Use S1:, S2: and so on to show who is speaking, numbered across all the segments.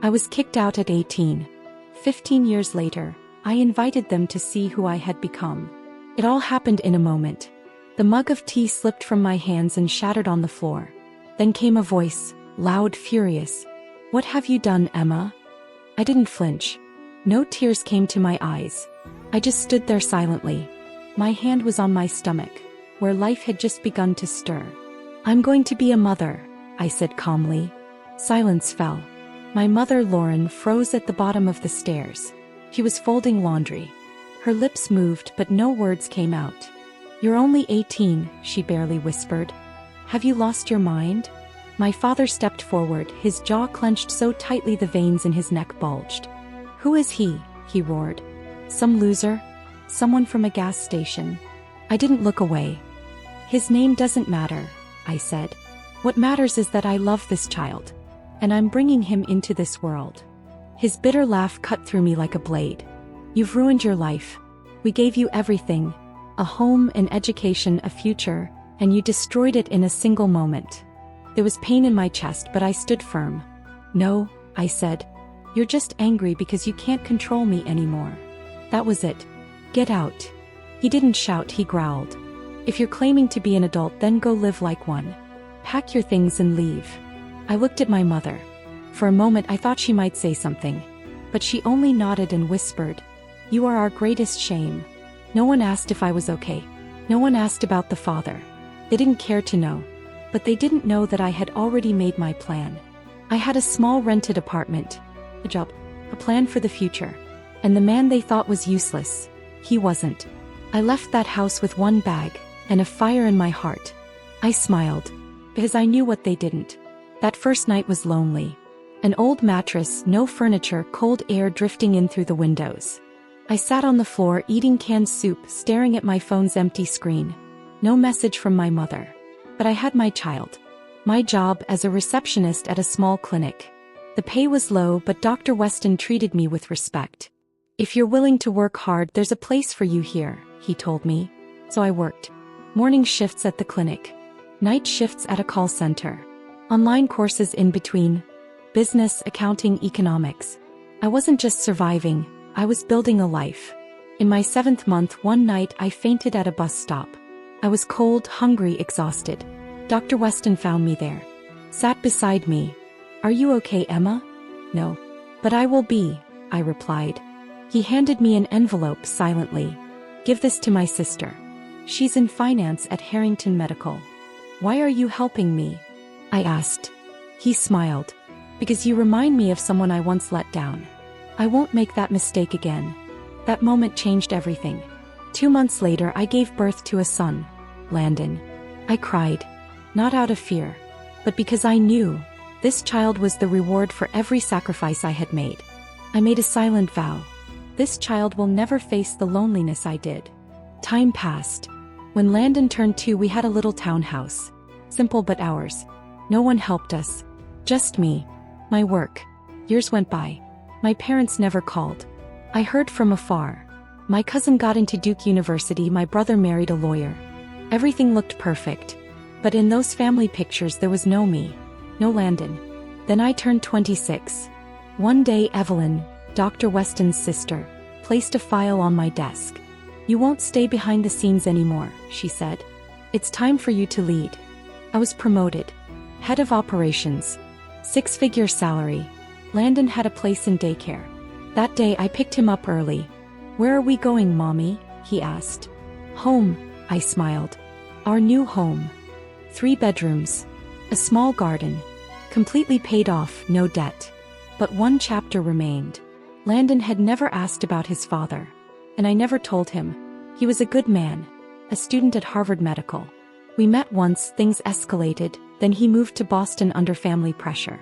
S1: I was kicked out at 18. 15 years later, I invited them to see who I had become. It all happened in a moment. The mug of tea slipped from my hands and shattered on the floor. Then came a voice, loud, furious. "What have you done, Emma?" I didn't flinch. No tears came to my eyes. I just stood there silently. My hand was on my stomach, where life had just begun to stir. "I'm going to be a mother," I said calmly. Silence fell. My mother, Lauren, froze at the bottom of the stairs. She was folding laundry. Her lips moved, but no words came out. "You're only 18, she barely whispered. "Have you lost your mind?" My father stepped forward, his jaw clenched so tightly the veins in his neck bulged. "Who is he?" he roared. "Some loser? Someone from a gas station?" I didn't look away. "His name doesn't matter," I said. "What matters is that I love this child. And I'm bringing him into this world." His bitter laugh cut through me like a blade. "You've ruined your life. We gave you everything. A home, an education, a future, and you destroyed it in a single moment." There was pain in my chest, but I stood firm. "No," I said. "You're just angry because you can't control me anymore. That was it. Get out." He didn't shout, he growled. "If you're claiming to be an adult, then go live like one. Pack your things and leave." I looked at my mother. For a moment I thought she might say something. But she only nodded and whispered, "You are our greatest shame." No one asked if I was okay. No one asked about the father. They didn't care to know. But they didn't know that I had already made my plan. I had a small rented apartment, a job, a plan for the future. And the man they thought was useless, he wasn't. I left that house with one bag, and a fire in my heart. I smiled, because I knew what they didn't. That first night was lonely. An old mattress, no furniture, cold air drifting in through the windows. I sat on the floor eating canned soup, staring at my phone's empty screen. No message from my mother. But I had my child. My job as a receptionist at a small clinic. The pay was low, but Dr. Weston treated me with respect. "If you're willing to work hard, there's a place for you here," he told me. So I worked. Morning shifts at the clinic. Night shifts at a call center. Online courses in between. Business, accounting, economics. I wasn't just surviving, I was building a life. In my 7th month, one night I fainted at a bus stop. I was cold, hungry, exhausted. Dr. Weston found me there. Sat beside me. "Are you okay, Emma?" "No. But I will be," I replied. He handed me an envelope silently. "Give this to my sister. She's in finance at Harrington Medical." "Why are you helping me?" I asked. He smiled. "Because you remind me of someone I once let down. I won't make that mistake again." That moment changed everything. 2 months later I gave birth to a son, Landon. I cried. Not out of fear, but because I knew this child was the reward for every sacrifice I had made. I made a silent vow. This child will never face the loneliness I did. Time passed. When Landon turned 2, we had a little townhouse. Simple but ours. No one helped us. Just me. My work. Years went by. My parents never called. I heard from afar. My cousin got into Duke University, my brother married a lawyer. Everything looked perfect. But in those family pictures there was no me. No Landon. Then I turned 26. One day Evelyn, Dr. Weston's sister, placed a file on my desk. "You won't stay behind the scenes anymore," she said. "It's time for you to lead." I was promoted. Head of operations. 6-figure salary. Landon had a place in daycare. That day I picked him up early. "Where are we going, Mommy?" he asked. "Home," I smiled. "Our new home. 3 bedrooms. A small garden. Completely paid off, no debt." But one chapter remained. Landon had never asked about his father. And I never told him. He was a good man. A student at Harvard Medical. We met once, things escalated, then he moved to Boston under family pressure.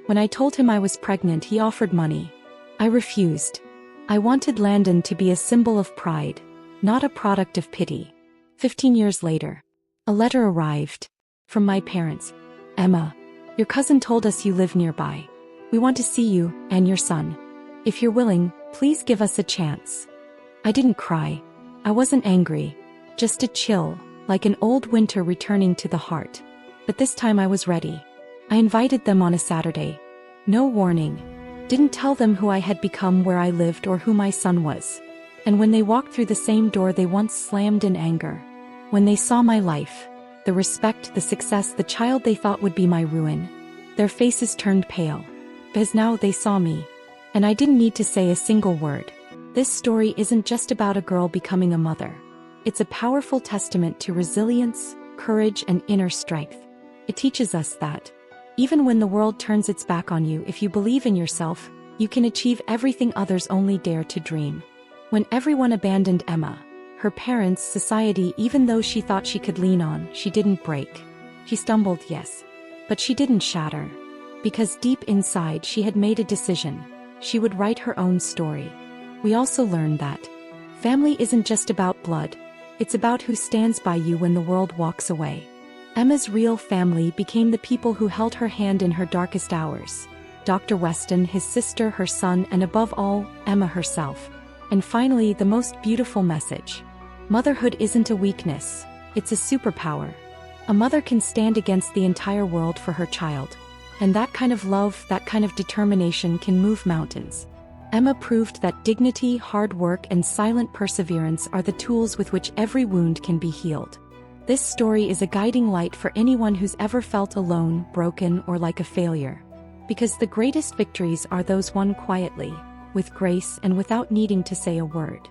S1: When I told him I was pregnant, he offered money. I refused. I wanted Landon to be a symbol of pride, not a product of pity. 15 years later, a letter arrived. From my parents. "Emma, your cousin told us you live nearby. We want to see you, and your son. If you're willing, please give us a chance." I didn't cry. I wasn't angry. Just a chill, like an old winter returning to the heart. But this time I was ready. I invited them on a Saturday. No warning. Didn't tell them who I had become, where I lived, or who my son was. And when they walked through the same door they once slammed in anger, when they saw my life, the respect, the success, the child they thought would be my ruin, their faces turned pale. Because now they saw me. And I didn't need to say a single word. This story isn't just about a girl becoming a mother. It's a powerful testament to resilience, courage, and inner strength. It teaches us that, even when the world turns its back on you, if you believe in yourself, you can achieve everything others only dare to dream. When everyone abandoned Emma, her parents, society, even though she thought she could lean on, she didn't break. She stumbled, yes. But she didn't shatter. Because deep inside she had made a decision. She would write her own story. We also learned that family isn't just about blood. It's about who stands by you when the world walks away. Emma's real family became the people who held her hand in her darkest hours. Dr. Weston, his sister, her son, and above all, Emma herself. And finally, the most beautiful message. Motherhood isn't a weakness. It's a superpower. A mother can stand against the entire world for her child. And that kind of love, that kind of determination can move mountains. Emma proved that dignity, hard work, and silent perseverance are the tools with which every wound can be healed. This story is a guiding light for anyone who's ever felt alone, broken, or like a failure. Because the greatest victories are those won quietly, with grace, and without needing to say a word.